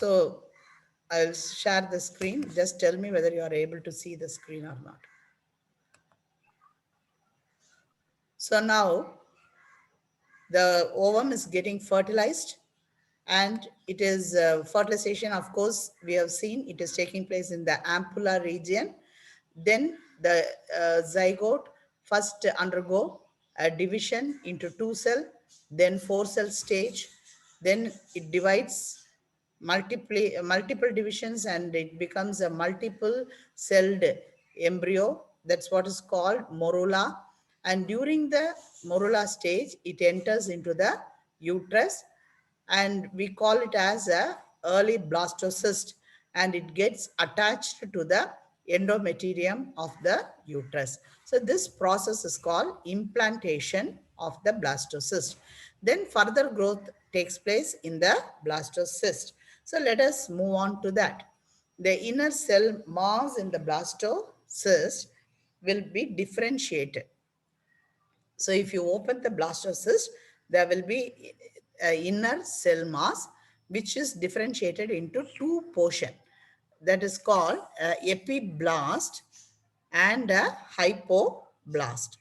So I'll share the screen. Just tell me whether you are able to see the screen or not. So now the ovum is getting fertilized, and it is fertilization, of course, we have seen it is taking place in the ampulla region. Then the zygote first undergo a division into 2 cell, then 4 cell stage, then it divides multiple divisions, and it becomes a multiple celled embryo. That's what is called morula. And during the morula stage, it enters into the uterus, and we call it as a early blastocyst, and it gets attached to the endometrium of the uterus. So this process is called implantation of the blastocyst. Then further growth takes place in the blastocyst. So let us move on to that. The inner cell mass in the blastocyst will be differentiated. So if you open the blastocyst, there will be inner cell mass which is differentiated into two portions. That is called epiblast and a hypoblast.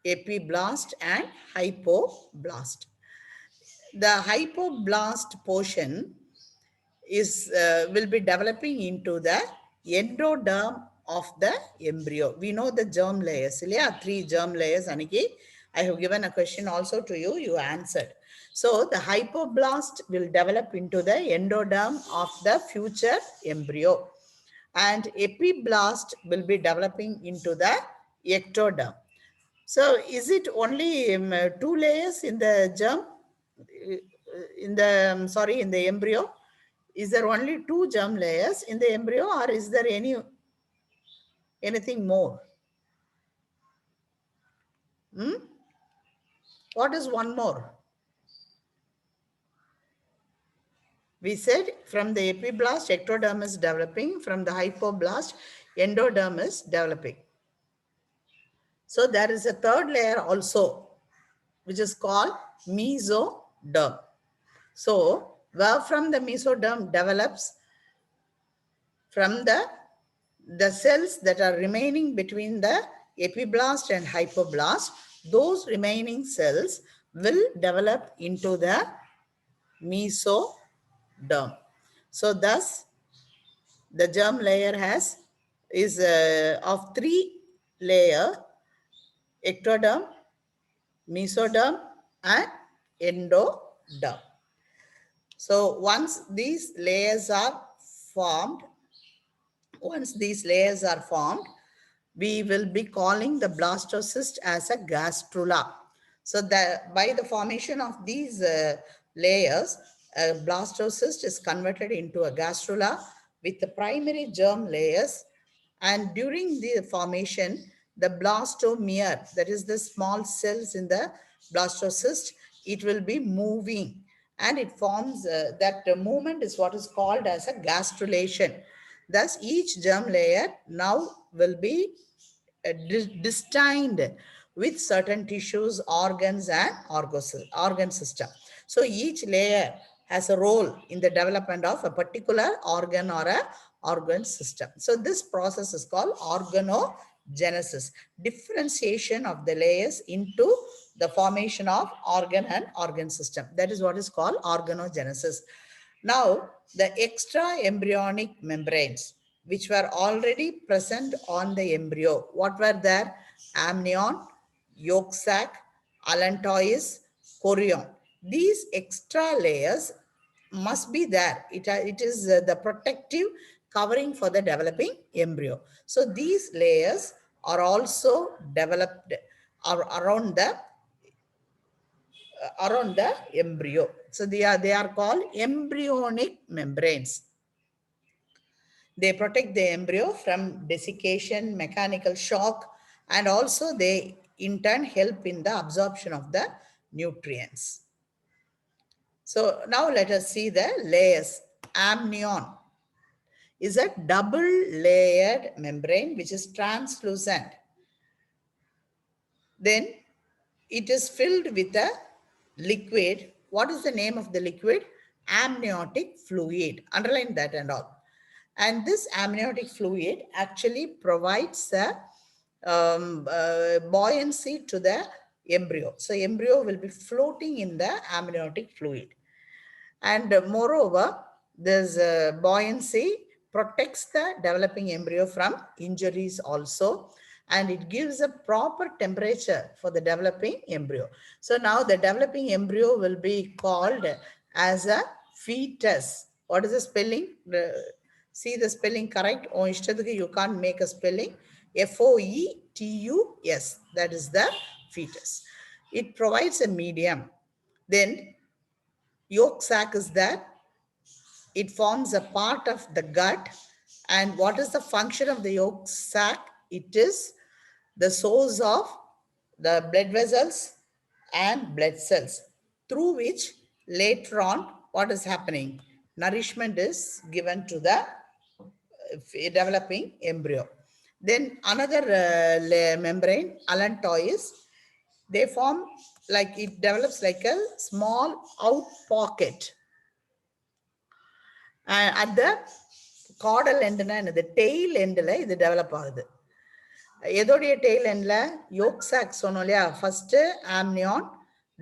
Epiblast and hypoblast. The hypoblast portion is will be developing into the endoderm of the embryo. We know the germ layers. Yeah, 3 germ layers. Aniki, I have given a question also to you. You answered. So the hypoblast will develop into the endoderm of the future embryo, and epiblast will be developing into the ectoderm. So is it only 2 layers in the germ? In the, sorry, in the embryo? Is there only 2 germ layers in the embryo, or is there anything more? What is one more? We said from the epiblast, ectoderm is developing. From the hypoblast, endoderm is developing. So there is a third layer also, which is called mesoderm. So where from the mesoderm develops from the cells that are remaining between the epiblast and hypoblast, those remaining cells will develop into the mesoderm. So thus the germ layer is of 3 layer: ectoderm, mesoderm and endoderm. So once these layers are formed, we will be calling the blastocyst as a gastrula. So that by the formation of these layers, a blastocyst is converted into a gastrula with the primary germ layers. And during the formation, the blastomere, that is the small cells in the blastocyst, it will be moving, and it forms that movement is what is called as a gastrulation. Thus, each germ layer now will be destined with certain tissues, organs, and organ system. So each layer has a role in the development of a particular organ or a organ system. So this process is called organogenesis, differentiation of the layers into the formation of organ and organ system. That is what is called organogenesis. Now, the extra embryonic membranes, which were already present on the embryo, what were there? Amnion, yolk sac, allantois, chorion. These extra layers must be there. It is the protective covering for the developing embryo. So these layers are also developed around the embryo. So they are called embryonic membranes. They protect the embryo from desiccation, mechanical shock, and also they in turn help in the absorption of the nutrients. So now let us see the layers. Amnion is a double layered membrane which is translucent. Then it is filled with a liquid. What is the name of the liquid? amniotic fluid. Underline that and all. And this amniotic fluid actually provides the buoyancy to the embryo. So embryo will be floating in the amniotic fluid. And moreover, this buoyancy protects the developing embryo from injuries also, and it gives a proper temperature for the developing embryo. So now the developing embryo will be called as a fetus. What is the spelling? See the spelling correct? Oh, you can't make a spelling. FOETUS. That is the fetus. It provides a medium. Then yolk sac is there. It forms a part of the gut. And what is the function of the yolk sac? It is the source of the blood vessels and blood cells, through which later on what is happening? Nourishment is given to the developing embryo. Then another membrane, allantois, they form like it develops like a small out pocket at the caudal end, the tail end, இது develop ஆகுது. எதோடைய tail endல yolk sac சொன்னோம் இல்லையா, first amnion,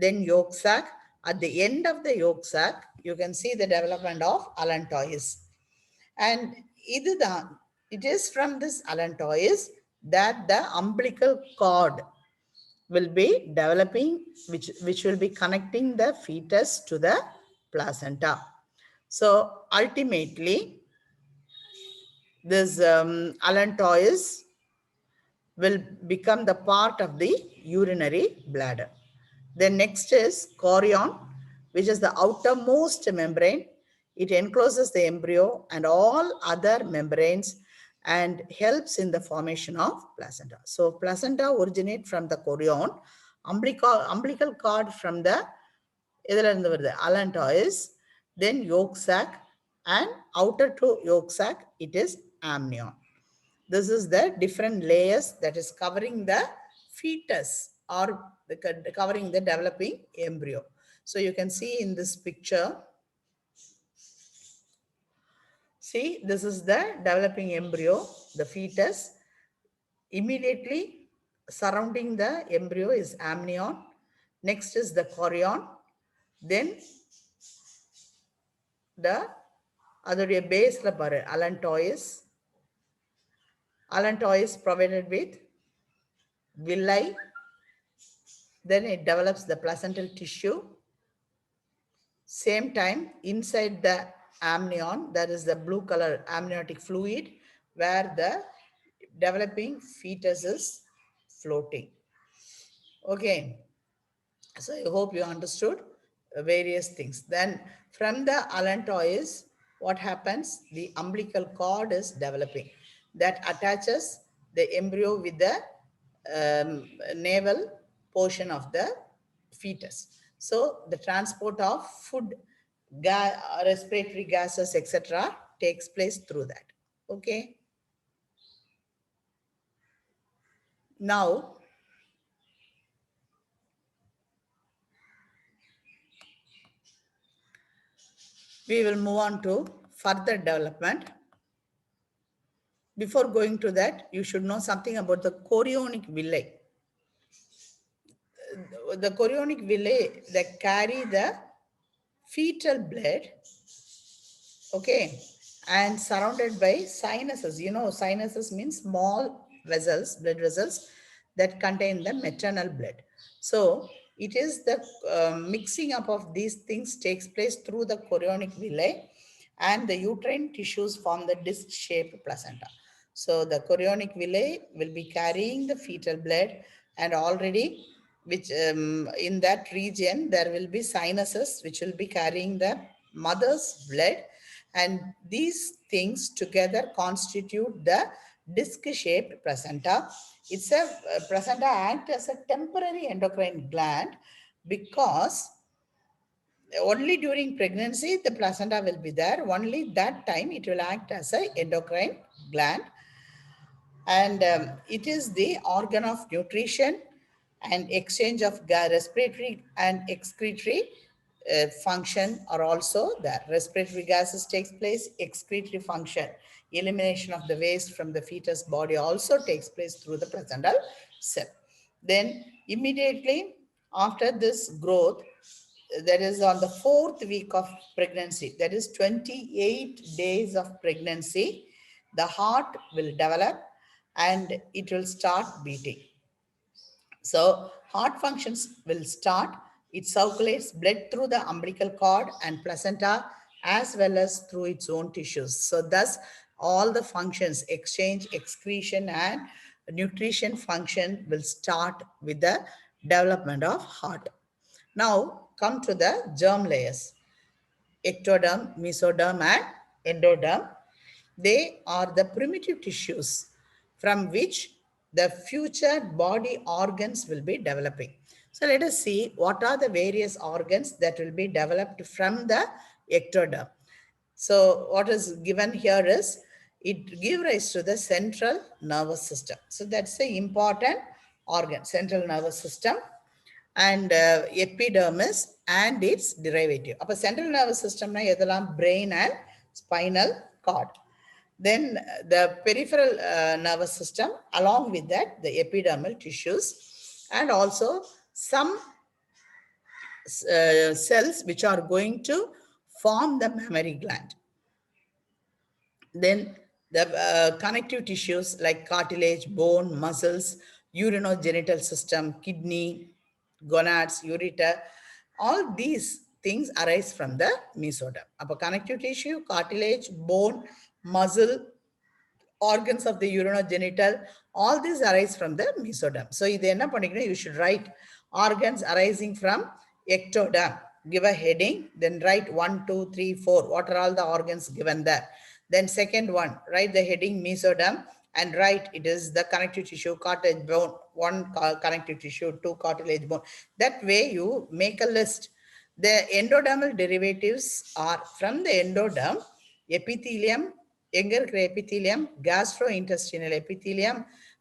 then yolk sac. At the end of the yolk sac, you can see the development of allantois. And இதுதான், it is from this allantois that the umbilical cord will be developing, which will be connecting the fetus to the placenta. So ultimately, this allantois will become the part of the urinary bladder. Then next is chorion, which is the outermost membrane. It encloses the embryo and all other membranes and helps in the formation of placenta. So placenta originate from the chorion, umbilical cord from the allantois, then yolk sac, and outer to yolk sac, it is amnion. This is the different layers that is covering the fetus or covering the developing embryo. So you can see in this picture, see, this is the developing embryo, the fetus. Immediately surrounding the embryo is amnion. Next is the chorion. Then the other base allantois provided with villi. Then it develops the placental tissue. Same time, inside the amnion, there is the blue color amniotic fluid where the developing fetus is floating. Okay. So I hope you understood various things. Then from the allantois, what happens? The umbilical cord is developing that attaches the embryo with the navel portion of the fetus. So the transport of food, respiratory gases, etc. takes place through that. Okay. Now, we will move on to further development. Before going to that, you should know something about the chorionic villi. The chorionic villi that carry the fetal blood, okay, and surrounded by sinuses. You know, sinuses means small vessels, blood vessels that contain the maternal blood. So it is the mixing up of these things takes place through the chorionic villi, and the uterine tissues form the disc-shaped placenta. So the chorionic villi will be carrying the fetal blood, and already which in that region there will be sinuses which will be carrying the mother's blood, and these things together constitute the disc-shaped placenta. It's a placenta act as a temporary endocrine gland because only during pregnancy the placenta will be there. Only that time it will act as an endocrine gland, and it is the organ of nutrition and exchange of respiratory and excretory function are also there. Respiratory gases takes place, excretory function, elimination of the waste from the fetus body also takes place through the placental cell. Then immediately after this growth, that is on the fourth week of pregnancy, that is 28 days of pregnancy, the heart will develop and it will start beating. So heart functions will start. It circulates blood through the umbilical cord and placenta as well as through its own tissues. So thus all the functions, exchange, excretion and nutrition function will start with the development of heart. Now come to the germ layers, ectoderm, mesoderm, and endoderm. They are the primitive tissues from which the future body organs will be developing. So let us see what are the various organs that will be developed from the ectoderm. So what is given here is it gives rise to the central nervous system. So that's the important organ, central nervous system and epidermis and its derivative. Upper central nervous system na brain and spinal cord. Then the peripheral nervous system, along with that, the epidermal tissues, and also some cells which are going to form the mammary gland. Then the connective tissues like cartilage, bone, muscles, urinogenital system, kidney, gonads, ureter, all these things arise from the mesoderm. Upper connective tissue, cartilage, bone, muscle, organs of the urinogenital, all these arise from the mesoderm. So இது என்ன பண்ணிக்கணும், you should write organs arising from ectoderm. Give a heading, then write 1, 2, 3, 4. What are all the organs given there? Then second one, write the heading mesoderm and write it is the connective tissue, cartilage, bone, one connective tissue, two cartilage, bone. That way you make a list. The endodermal derivatives are from the endoderm, epithelium, எங்க இருக்கிற epithelium, gastrointestinal epithelium,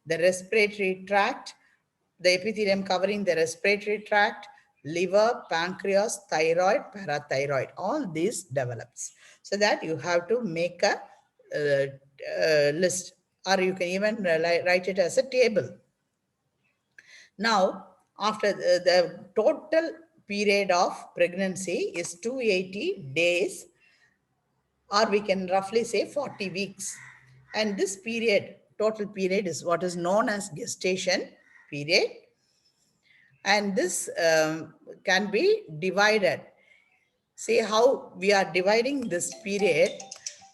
the respiratory tract, the epithelium covering the respiratory tract, liver, pancreas, thyroid, parathyroid, all these develops. So that you have to make a list, or you can even write it as a table. Now, after the total period of pregnancy is 280 days, or we can roughly say 40 weeks. And this period, total period, is what is known as gestation period. And this can be divided. See how we are dividing this period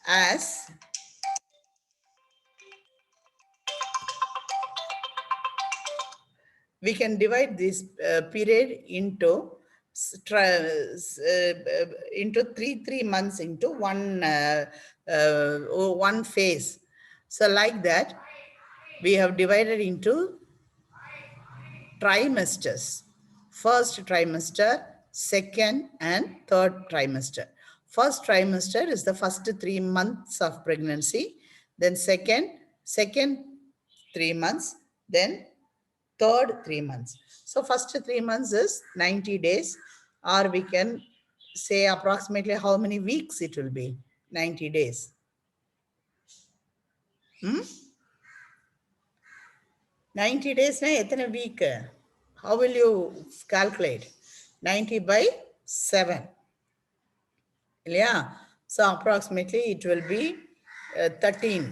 as we can divide this period into into three months into one phase. So like that, we have divided into trimesters. First trimester, second and third trimester. First trimester is the first 3 months of pregnancy. Then second 3 months. Then third 3 months. So first 3 months is 90 days, or we can say approximately how many weeks it will be. 90 days. 90 days na எத்தனை week? How will you calculate? 90 by 7. Yeah. So approximately it will be 13.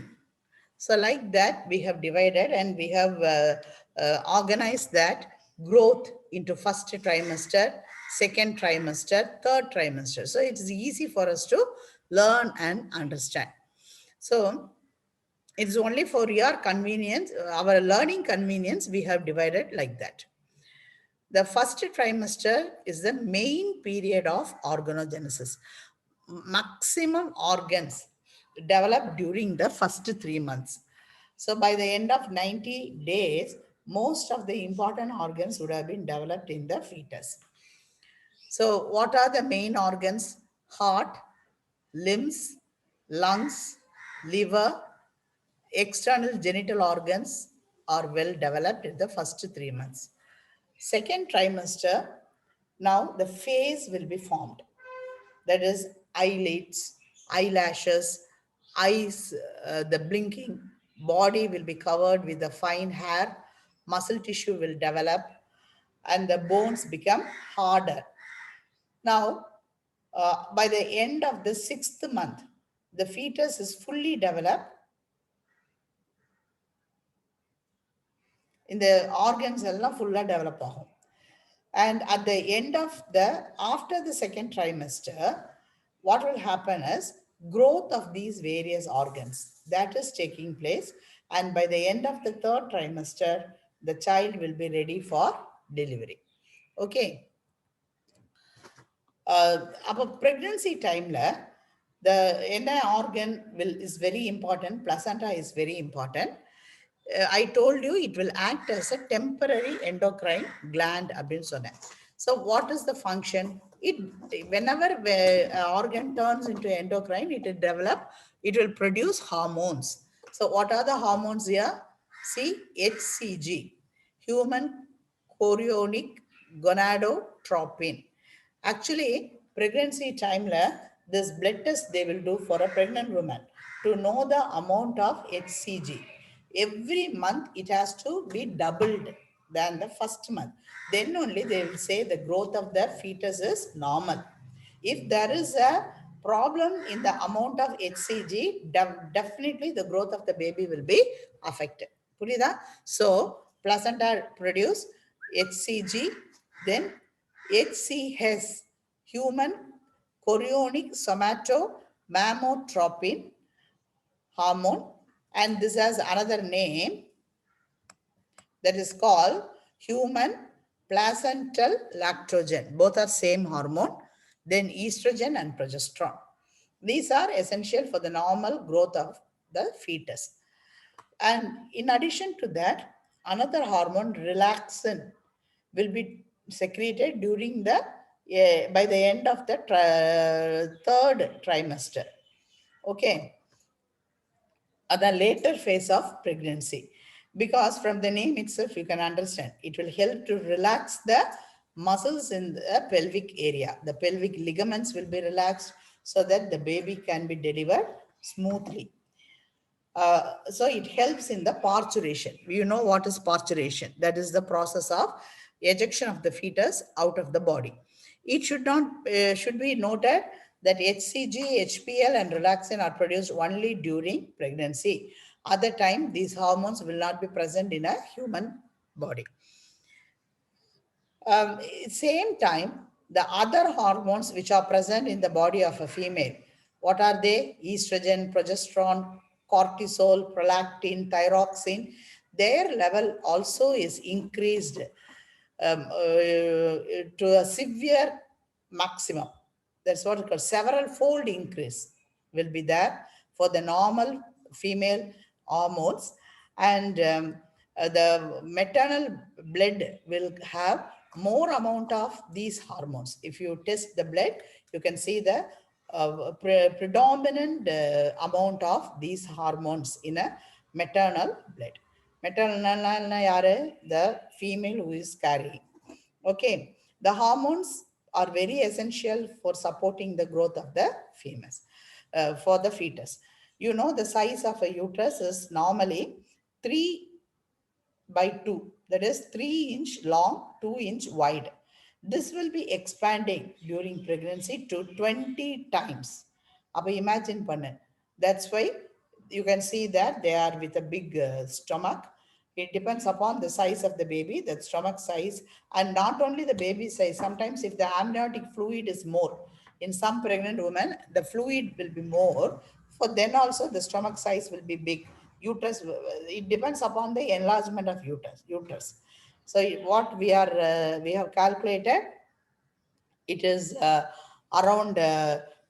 So like that we have divided and we have organized that growth into first trimester, second trimester, third trimester. So it's easy for us to learn and understand. So it's only for your convenience, our learning convenience, we have divided like that. The first trimester is the main period of organogenesis. Maximum organs develop during the first 3 months. So by the end of 90 days, most of the important organs would have been developed in the fetus. So what are the main organs? Heart, limbs, lungs, liver, external genital organs are well developed in the first 3 months. Second trimester, Now the face will be formed. That is eyelids, eyelashes, eyes, the blinking, body will be covered with the fine hair, muscle tissue will develop, and the bones become harder. Now, by the end of the sixth month, the fetus is fully developed in the organs எல்லாம் ஃபுல்லாக develop ஆகும். And at the end of the, after the second trimester, what will happen is growth of these various organs that is taking place. And by the end of the third trimester, the child will be ready for delivery. Okay. அப்போ pregnancy timeல the என்ன organ will is very important, placenta is very important. I told you it will act as a temporary endocrine gland அப்படின்னு சொன்னேன். So what is the function? It, whenever organ turns into endocrine, it will develop, it will produce hormones. So what are the hormones here? See, HCG, human chorionic gonadotropin. Actually, pregnancy time, this blood test they will do for a pregnant woman to know the amount of HCG. Every month it has to be doubled than the first month. Then only they will say the growth of the fetus is normal. If there is a problem in the amount of HCG, definitely the growth of the baby will be affected. So, placenta produce HCG, then HCS, human chorionic somatomamotropin hormone, and this has another name that is called human placental lactogen. Both are same hormone. Then estrogen and progesterone. These are essential for the normal growth of the fetus. And in addition to that, another hormone, relaxin, will be secreted during the by the end of the third trimester. Okay, at the later phase of pregnancy, because from the name itself you can understand it will help to relax the muscles in the pelvic area. The pelvic ligaments will be relaxed so that the baby can be delivered smoothly. So it helps in the parturition. You know what is parturition? That is the process of ejection of the fetus out of the body. It should be noted that HCG, HPL, and relaxin are produced only during pregnancy. Other time, these hormones will not be present in a human body. Same time, the other hormones which are present in the body of a female, what are they? Estrogen, progesterone, cortisol, prolactin, thyroxine, their level also is increased to a severe maximum. That's what it called. Several fold increase will be there for the normal female hormones, and the maternal blood will have more amount of these hormones. If you test the blood, you can see the predominant amount of these hormones in a maternal blood. Maternal yaru? The female who is carrying. Okay, the hormones are very essential for supporting the growth of the females, for the fetus. You know, the size of a uterus is normally 3 by 2, that is 3-inch long, 2-inch wide. This will be expanding during pregnancy to 20 times. Appa imagine pannu. That's why you can see that they are with a big stomach. It depends upon the size of the baby, the stomach size, and not only the baby size. Sometimes if the amniotic fluid is more, in some pregnant women, the fluid will be more. For then also the stomach size will be big. Uterus, it depends upon the enlargement of uterus. So what we have calculated, it is around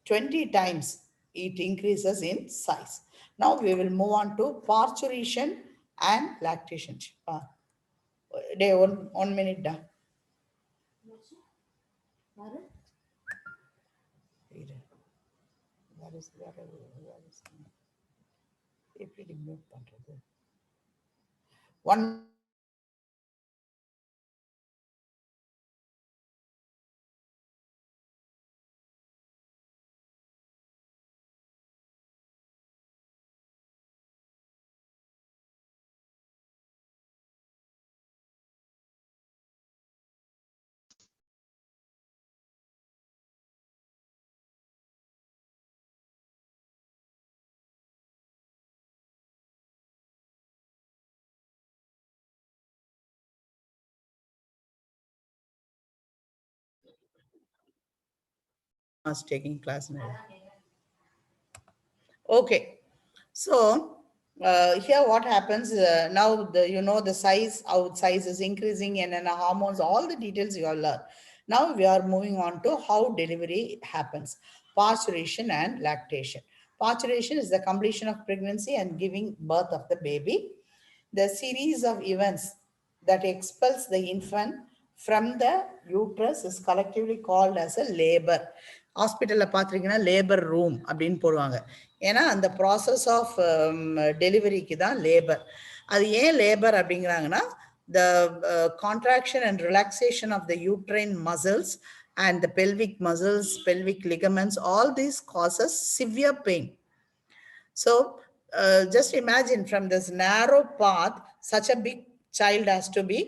20 times it increases in size. Now we will move on to parturition and lactation. Day 1 minute. One taking class now. Okay. So here what happens now, the size, how size is increasing, and then hormones, all the details you have learned. Now we are moving on to how delivery happens. Parturition and lactation. Parturition is the completion of pregnancy and giving birth of the baby. The series of events that expels the infant from the uterus is collectively called as a labor. ஹாஸ்பிட்டலில் பார்த்தீங்கன்னா labour room அப்படின்னு போடுவாங்க. ஏன்னா அந்த process of டெலிவரிக்கு தான் labour. அது ஏன் labour அப்படிங்கிறாங்கன்னா, the contraction and relaxation of the uterine muscles and the pelvic muscles, pelvic ligaments, all these causes severe pain. So just imagine from this narrow path, such a big child has to be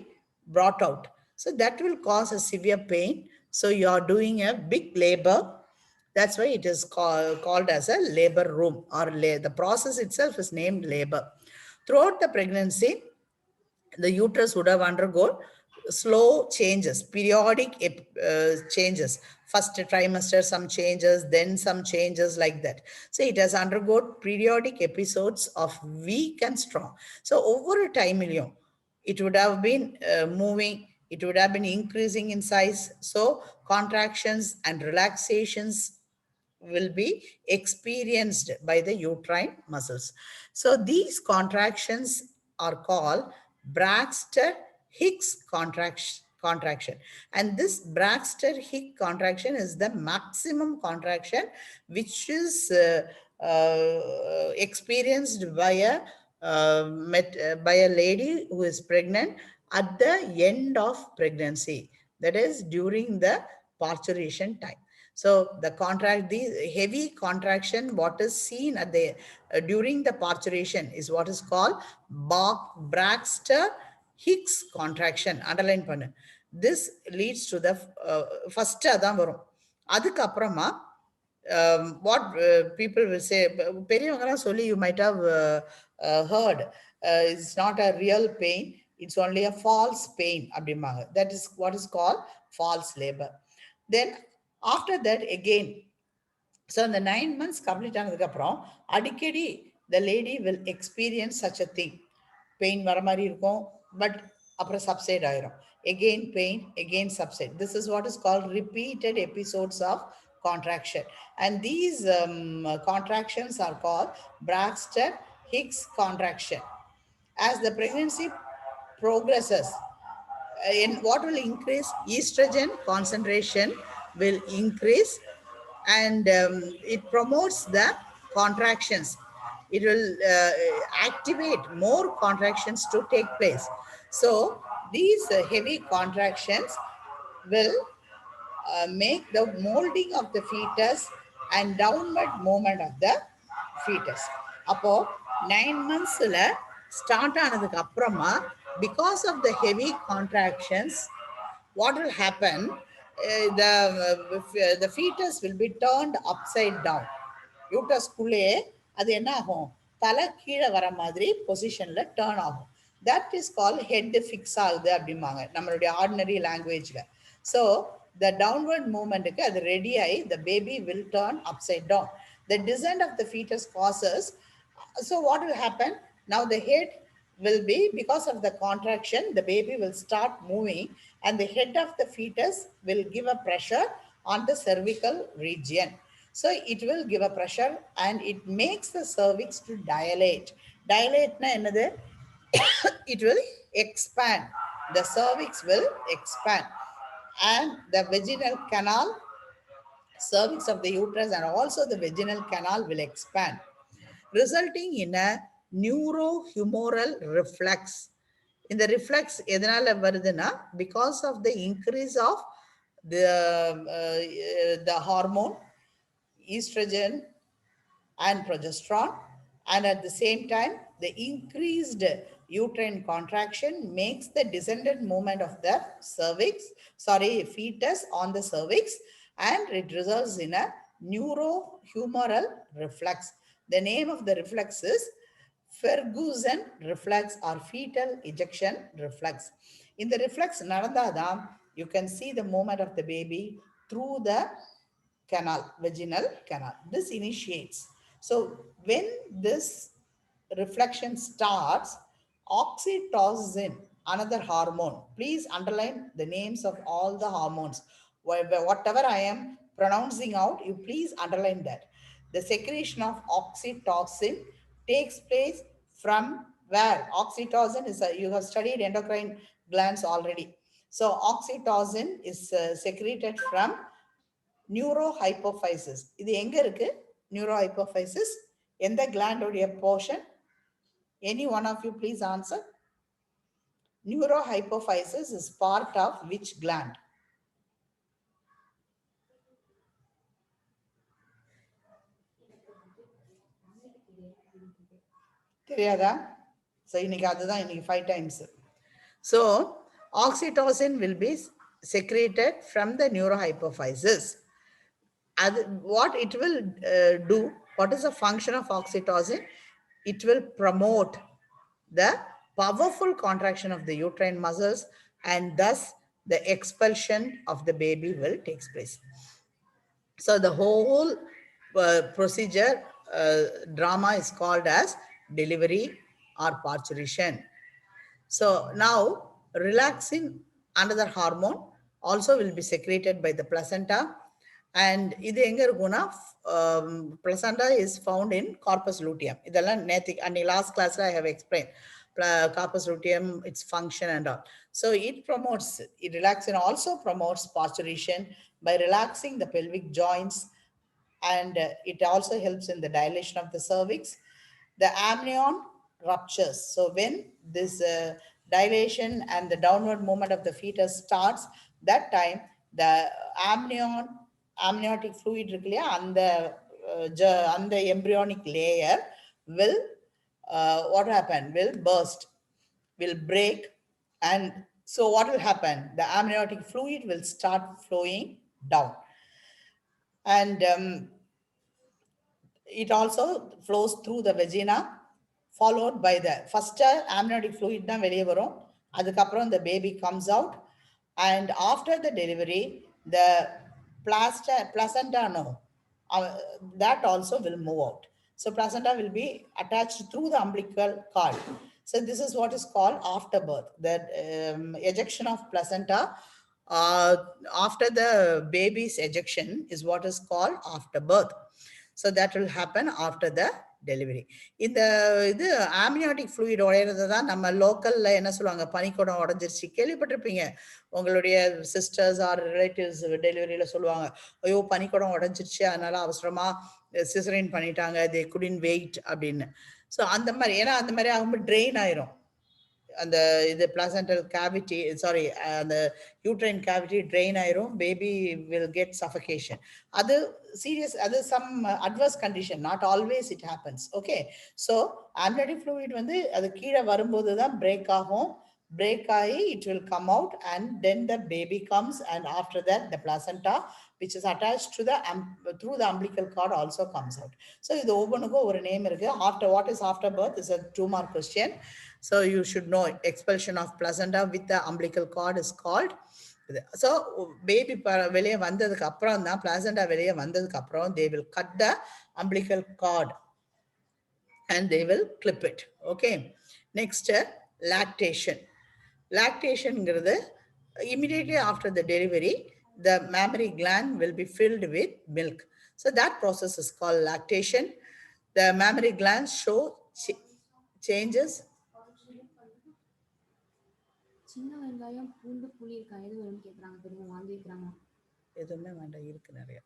brought out. So that will cause a severe pain. So you are doing a big labor. That's why it is called as a labor room, or the process itself is named labor. Throughout the pregnancy, the uterus would have undergone slow changes, periodic changes. First trimester, some changes, then some changes, like that. So it has undergone periodic episodes of weak and strong. So over a time, it would have been moving, it would have been increasing in size. So contractions and relaxations will be experienced by the uterine muscles. So these contractions are called Braxton Hicks contraction. And this Braxton Hicks contraction is the maximum contraction which is experienced by a lady who is pregnant at the end of pregnancy, that is during the parturition time. So the heavy contraction, what is seen at the during the parturition is what is called Braxton Hicks contraction. Underline pannu. This leads to the first அதான் வரும். அதுக்கப்புறமா what people will say, பெரியவங்கலாம் சொல்லி you might have heard, it's not a real pain, it's only a false pain அப்படிம்பாங்க. That is what is called false labor. Then after that again, so இந்த 9 months complete ஆனதுக்கு அப்புறம் அடிக்கடி the lady will experience such a thing. Pain வர மாதிரி இருக்கும், but அப்புறம் substrate ஆயிரும். Again pain, again subside. This is what is called repeated episodes of contraction. And these contractions are called Braxton Hicks contraction. As the pregnancy progresses, in what will increase, estrogen concentration will increase, and it promotes the contractions. It will activate more contractions to take place. So these heavy contractions will make the molding of the fetus and downward movement of the fetus. அப்போ 9 monthsல start ஆனதுக்கு அப்புறமா, because of the heavy contractions, what will happen, the fetus will be turned upside down. யூட்டஸ்குள்ளே அது என்ன ஆகும், தலை கீழே வர மாதிரி பொசிஷன்ல டேர்ன் ஆகும். That is call head fix ஆகுது அப்படிம்பாங்க நம்மளுடைய ஆர்டினரி லாங்குவேஜ்ல. ஸோ த டவுன்வர்ட் மூவ்மெண்ட்டுக்கு அது ரெடி ஆகி the baby will turn upside down. The descent of the foetus causes. So what will happen? Now the head will be, because of the contraction, the baby will start moving and the head of the fetus will give a pressure on the cervical region. So it will give a pressure and it makes the cervix to dilate. Dilate na enadhu? It will expand. The cervix will expand and the vaginal canal, cervix of the uterus and also the vaginal canal will expand, resulting in a neurohumoral reflex. இந்த reflex எதனால வருதுன்னா, because of the increase of the hormone estrogen and progesterone, and at the same time the increased uterine contraction makes the descendant movement of the fetus on the cervix, and it results in a neurohumoral reflex. The name of the reflex is Ferguson reflex or fetal ejection reflex. In the reflex நடந்தாதான் you can see the movement of the baby through the canal, vaginal canal. This initiates. So when this reflection starts, oxytocin, another hormone. Please underline the names of all the hormones. Whatever I am pronouncing out, you please underline that. The secretion of oxytocin takes place from where? Oxytocin is, you have studied endocrine glands already. So oxytocin is secreted from neurohypophysis. இது எங்க இருக்கு? Neurohypophysis. எந்த gland உடைய portion? Any one of you please answer. Neurohypophysis is part of which gland? தெரியாதா? So இன்னைக்கு அதுதான் இன்னைக்கு 5 times. So oxytocin will be secreted from the neurohypophysis. What it will do, what is the function of oxytocin? It will promote the powerful contraction of the uterine muscles, and thus the expulsion of the baby will take place. So the whole procedure drama is called as delivery or parturition. So now relaxin, another hormone, also will be secreted by the placenta. And இது எங்க இருக்கும்னா placenta is found in corpus luteum. இதெல்லாம் நேத்திக் அன்னைக்கு last classல I have explained corpus luteum, its function and all. So it promotes, it relaxin also promotes parturition by relaxing the pelvic joints, and it also helps in the dilation of the cervix. The amnion ruptures. So when this dilation and the downward movement of the fetus starts, that time the amniotic fluid இருக்கு இல்லையா, அந்த embryonic layer will what happen? Will burst, will break, and so what will happen? The amniotic fluid will start flowing down, and it also flows through the vagina, followed by the first amniotic fluid தான் வெளியே வரும், அதுக்கப்புறம் the baby comes out, and after the delivery the placenta no, that also will move out. So placenta will be attached through the umbilical cord. So this is what is called afterbirth. The ejection of placenta uh, after the baby's ejection is what is called afterbirth. So that will happen after the delivery. இந்த இது amniotic fluid உடையிறது தான் நம்ம லோக்கலில் என்ன சொல்லுவாங்க, பனிக்கூடம் உடஞ்சிருச்சு, கேள்விப்பட்டிருப்பீங்க. உங்களுடைய சிஸ்டர்ஸ் ஆர் ரிலேட்டிவ்ஸ் டெலிவரியில் சொல்லுவாங்க, ஐயோ பனிக்கூடம் உடஞ்சிருச்சு, அதனால அவசரமாக சிசரின் பண்ணிட்டாங்க, தே குடின் வெயிட் அப்படின்னு. ஸோ அந்த மாதிரி, ஏன்னா அந்த மாதிரி ஆகும்போது ட்ரெயின் ஆயிரும் அந்த இது பிளாசென்டல் கேவிட்டி, சாரி அந்த யூட்ரைன் கேவிட்டி ட்ரெயின் ஆயிரும், பேபி வில் கெட் சஃபகேஷன். அது சீரியஸ், அது some adverse condition, not always it happens. Okay, so amniotic fluid வந்து அது கீழே வரும்போது தான் பிரேக் ஆகும். Break ஆகி it will come out, and then the baby comes, and after that the placenta which is attached to the through the umbilical cord also comes out. So இது ஒவ்வொன்றுக்கும் ஒரு நேம் இருக்கு. After, what is after birth is a 2-mark question. So you should know expulsion of placenta with the umbilical cord is called. So baby வெளியே வந்ததுக்கு அப்புறம் தான், placenta வெளியே வந்ததுக்கு அப்புறம் they will cut the umbilical cord and they will clip it. Okay, next lactation. Lactationங்கிறது immediately after the delivery the mammary gland will be filled with milk. So that process is called lactation. The mammary glands show changes. சின்ன வெங்காயம் பூண்டு புளி இருக்கா, எது வேணும்னு கேக்குறாங்க, தெரியுமா, வாங்கி வைக்கிறாங்க. எதுவுமே வேண்டாம், இருக்கு நிறைய.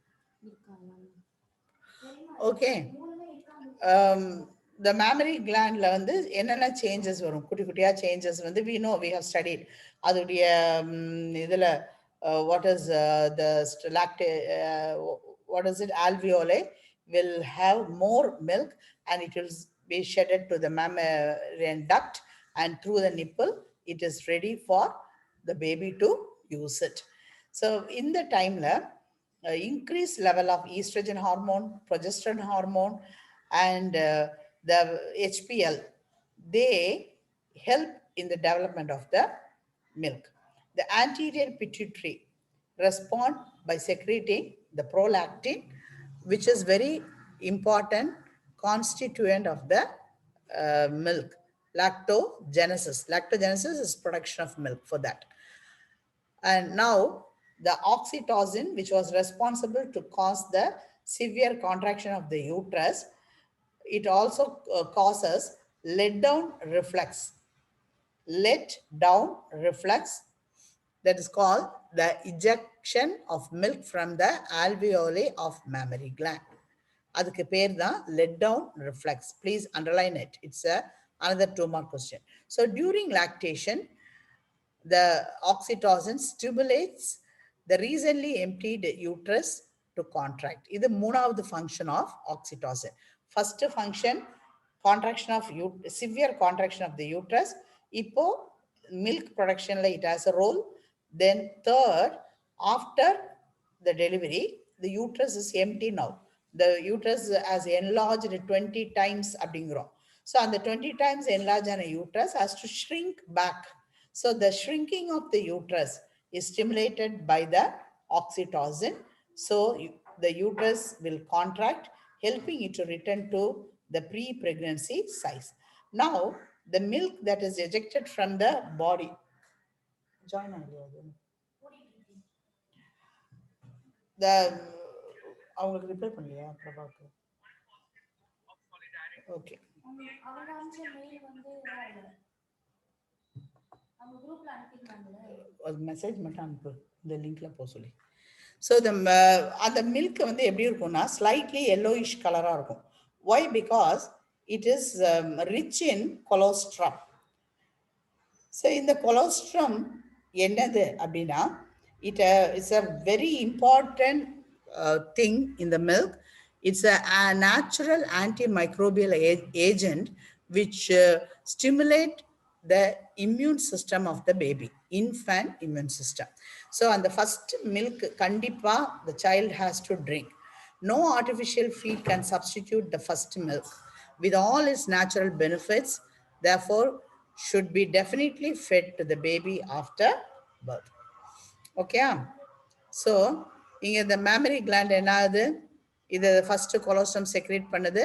ஓகே, the mammary glandல வந்து என்னென்ன சேஞ்சஸ் வரும், குட்டி குட்டியா சேஞ்சஸ் வந்து we know, we have studied. அதோடைய இதுல what is the what is it, alveoli will have more milk, and it will be shedded to the mammalian duct, and through the nipple it is ready for the baby to use it. So in the timeல increased level of estrogen hormone, progesterone hormone, and the HPL, they help in the development of the milk. The anterior pituitary respond by secreting the prolactin, which is very important constituent of the milk. Lactogenesis is production of milk for that. And now the oxytocin, which was responsible to cause the severe contraction of the uterus, it also causes let down reflex. Let down reflex, that is called the ejection of milk from the alveoli of mammary gland. அதுக்கு பேர் தான் let down reflex. Please underline it. It's another 2 mark question. So during lactation, the oxytocin stimulates the recently emptied uterus to contract. This is the function of oxytocin. First function, contraction of severe contraction of the uterus. Ipo milk production it has a role. Then third, after the delivery, the uterus is empty now. The uterus has enlarged 20 times அப்படிங்கிறோம். So on the 20 times enlarged uterus has to shrink back. So the shrinking of the uterus is stimulated by the oxytocin. So the uterus will contract, helping it to return to the pre-pregnancy size. Now, the milk that is ejected from the body. Join the அவங்களுக்கு reply பண்ணலையா பிரபாக்கு? Okay, அவங்க அனுப்பிச்ச mail வந்து அவங்க குரூப்ல அனுப்பிட்டாங்கல, அது message மட்டும் அனுப்பு இந்த லிங்க்ல போக சொல்லி. ஸோ அந்த மில்க் வந்து எப்படி இருக்கும்னா ஸ்லைட்லி எல்லோயிஷ் கலராக இருக்கும். Why? Because it is rich in colostrum. So இந்த கொலோஸ்ட்ரம் என்னது அப்படின்னா it's a very important thing in the milk. It's a natural antimicrobial agent which stimulate the immune system of the baby, infant immune system. So on the first milk kandipa the child has to drink. No artificial feed can substitute the first milk with all its natural benefits. Therefore should be definitely fed to the baby after birth. Okay. So இங்க இந்த mammary gland என்னது? இது first colostrum secrete பண்ணுது.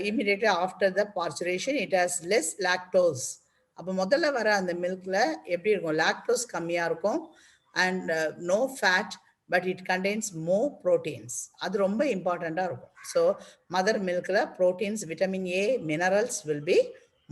Immediately after the parturition it has less lactose. அப்போ முதல்ல வர அந்த மில்க்ல எப்படி இருக்கும்? லாக்டோஸ் கம்மியா இருக்கும் and no fat, but it contains more proteins. அது ரொம்ப இம்பார்ட்டண்டா இருக்கும். So mother milkல proteins, vitamin A, minerals will be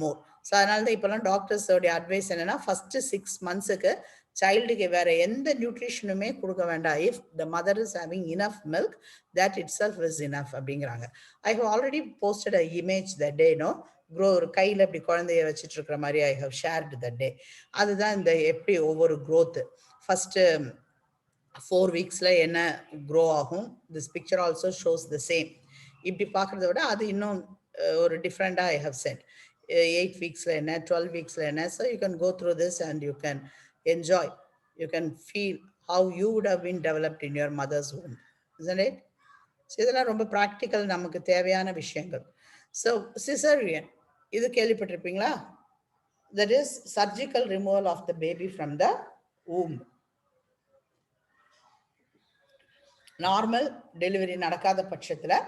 more. So அதனால தான் இப்போலாம் டாக்டர்ஸோடைய அட்வைஸ் என்னன்னா ஃபர்ஸ்ட் 6 monthsக்கு சைல்டுக்கு வேற எந்த நியூட்ரிஷனுமே கொடுக்க வேண்டாம். If the mother is having enough milk, that itself is enough அப்படிங்கிறாங்க. I have already posted a image the day, no crow, ஒரு கையில் இப்படி குழந்தைய வச்சுட்டு இருக்கிற மாதிரி ஐ ஹவ் ஷேர்டு த டே. அதுதான் இந்த எப்படி ஒவ்வொரு க்ரோத்து ஃபஸ்ட்டு 4 weeksல என்ன க்ரோ ஆகும். This picture also shows the same. இப்படி பார்க்குறத விட அது இன்னும் ஒரு டிஃப்ரெண்ட்டாக ஐ ஹவ் சென்ட். 8 weeksல என்ன, 12 weeksல என்ன. So you can go through this and you can enjoy. You can feel how you would have been developed in your mother's womb, isn't it? So இதெல்லாம் ரொம்ப ப்ராக்டிக்கல், நமக்கு தேவையான விஷயங்கள். ஸோ சிசரியன் இது கேள்விப்பட்டிருப்பீங்களா? That is surgical removal of the baby from the womb. Normal delivery நடக்காத பட்சத்தில்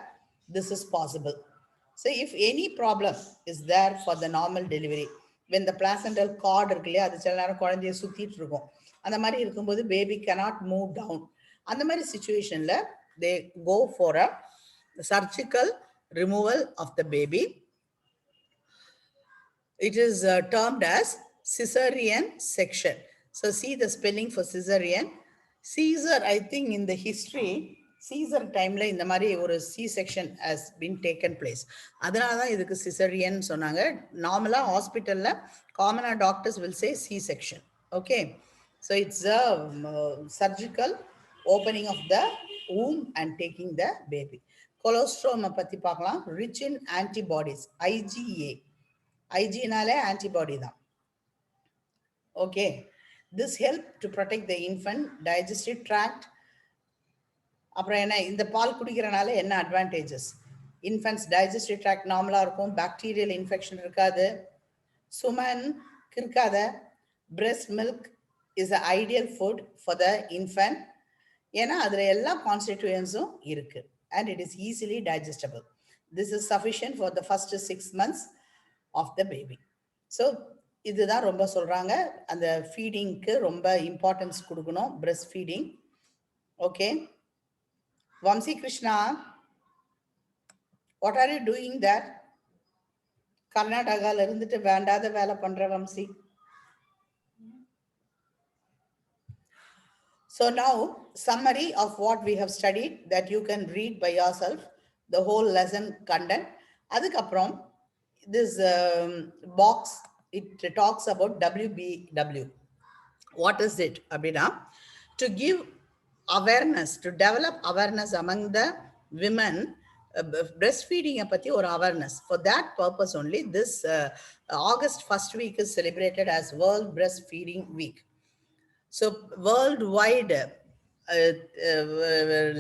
this is possible. So if any problem is there for the normal delivery, when the placental cord இருக்கு இல்லையா, அது சில நேரம் குழந்தைய சுத்திட்டு இருக்கும், அந்த மாதிரி இருக்கும்போது பேபி cannot move down. அந்த மாதிரி சுச்சுவேஷன்ல they go for a surgical removal of the baby. It is termed as cesarean section. So see the spelling for cesarean. Caesar, I think in the history, Caesar timeல இந்த மாதிரி ஒரு C section has been taken place. அதனால தான் இதுக்கு cesarean சொன்னாங்க. நார்மலா ஹாஸ்பிட்டல்ல காமனா doctors will say C section. Okay. So it's a surgical opening of the womb and taking the baby. Colostrum பத்தி பார்க்கலாம். Rich in antibodies, IgA. Igனாலே antibody தான். Okay. This help to protect the infant digestive tract. அப்புறம் என்ன, இந்த பால் குடிக்கிறனால என்ன advantages? Infants digestive tract நார்மலாக இருக்கும், bacterial infection இருக்காது, சுமன் இருக்காத. Breast milk is a ideal food for the infant. ஏன்னா அதில் எல்லா கான்ஸ்டிடியூயன்ஸும் இருக்கு and it is easily digestible. This is sufficient for the first 6 months of the baby. So இதுதான் ரொம்ப சொல்கிறாங்க. அந்த ஃபீடிங்க்கு ரொம்ப இம்பார்ட்டன்ஸ் கொடுக்கணும், breast feeding. Okay Vamsi Krishna, what are you doing that? கர்நாடகாவில் இருந்துட்டு வேண்டாத வேலை பண்ணுற Vamsi. So now, summary of what we have studied that you can read by yourself, the whole lesson content. Adukaprom, this box, it talks about WBW. What is it, Abhina? To give awareness, to develop awareness among the women, breastfeeding apati or awareness. For that purpose only, this August 1st week is celebrated as World Breastfeeding Week. So worldwide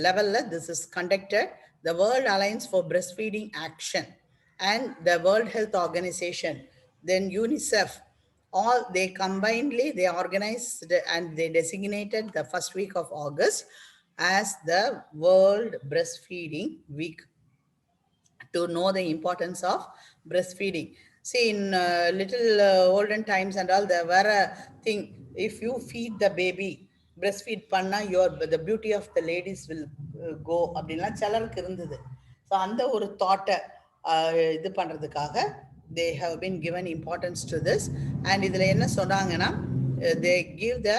level, this is conducted. The World Alliance for Breastfeeding Action and the World Health Organization, then UNICEF, all they combinedly, they organized and they designated the first week of August as the World Breastfeeding Week, to know the importance of breastfeeding. See, in little olden times and all, there were a thing, if you feed the baby, breastfeed panna, your the beauty of the ladies will go அப்படின்லாம் சிலருக்கு இருந்தது. So அந்த ஒரு தாட்டை இது பண்ணுறதுக்காக they have been given importance to this. And இதில் என்ன சொன்னாங்கன்னா, they give the,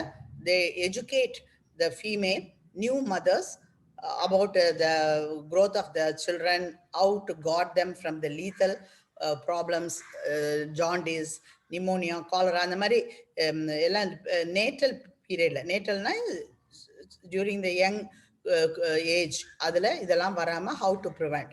they educate the female new mothers about the growth of the children, how to guard them from the lethal problems, jaundice, pneumonia, cholera, அந்த மாதிரி எல்லாம் natal பீரியடில், நேட்டல்னா during the young age, அதில் இதெல்லாம் வராமல் how to prevent.